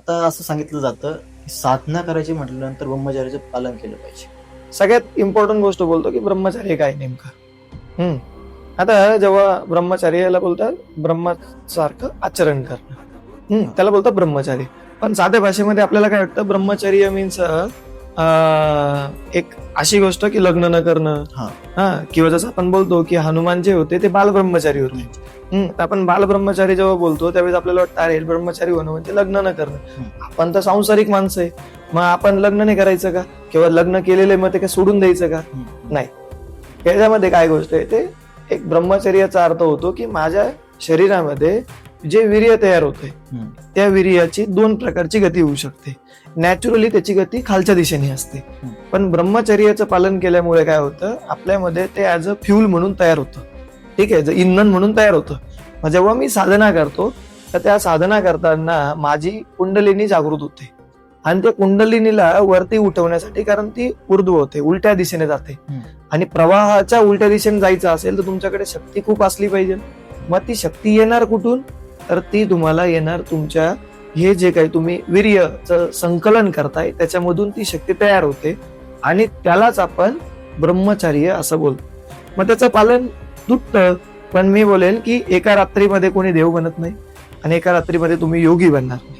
आता असं सांगितलं जातं की साधना करायची म्हटल्यानंतर ब्रह्मचर्याचं पालन केलं पाहिजे. सगळ्यात इम्पॉर्टंट गोष्ट बोलतो की ब्रह्मचर्य काय नेमकं. आता जेव्हा ब्रह्मचर्याला बोलतात ब्रह्मासारखं आचरण करणं, त्याला बोलतात ब्रह्मचर्य. पण साध्या भाषेमध्ये आपल्याला काय वाटतं, ब्रह्मचर्य मीन्स एक अशी गोष्ट की लग्न न करणं. किंवा जसं आपण बोलतो की हनुमान जे होते ते बालब्रह्मचारी होते. तर आपण बालब्रह्मचारी जेव्हा बोलतो त्यावेळेस आपल्याला वाटतं अरे ब्रह्मचारी होणं म्हणजे लग्न न करणं. आपण तर सांसारिक माणसं आहे, मग आपण लग्न नाही करायचं का? किंवा लग्न केलेलं आहे मग ते काय सोडून द्यायचं का? नाही. याच्यामध्ये काय गोष्ट आहे, ते एक ब्रह्मचर्याचा अर्थ होतो की माझ्या शरीरामध्ये जे वीर्य तयार होते त्या वीर्याची दोन प्रकारची गती होऊ शकते. नॅचरली त्याची गती खालच्या दिशेने असते, पण ब्रह्मचर्याचं पालन केल्यामुळे काय होतं, आपल्यामध्ये ते ऍज अ फ्युल म्हणून तयार होतं. ठीक आहे, इंधन म्हणून तयार होतं. मग जेव्हा मी साधना करतो तर त्या साधना करताना माझी कुंडलिनी जागृत होते आणि त्या कुंडलिनीला वरती उठवण्यासाठी, कारण ती ऊर्ध्व होते, उलट्या दिशेने जाते, आणि प्रवाहाच्या उलट्या दिशेने जायचं असेल तर तुमच्याकडे शक्ती खूप असली पाहिजे. मग ती शक्ती येणार कुठून, तर ती तुम्हाला येणार तुमच्या हे जे काही तुम्ही वीर्यचं संकलन करताय त्याच्यामधून ती शक्ती तयार होते, आणि त्यालाच आपण ब्रह्मचर्य असं बोलतो. मग त्याचं पालन तुटतं. पण मी बोलेल की एका रात्रीमध्ये कोणी देव बनत नाही आणि एका रात्रीमध्ये तुम्ही योगी बनणार नाही.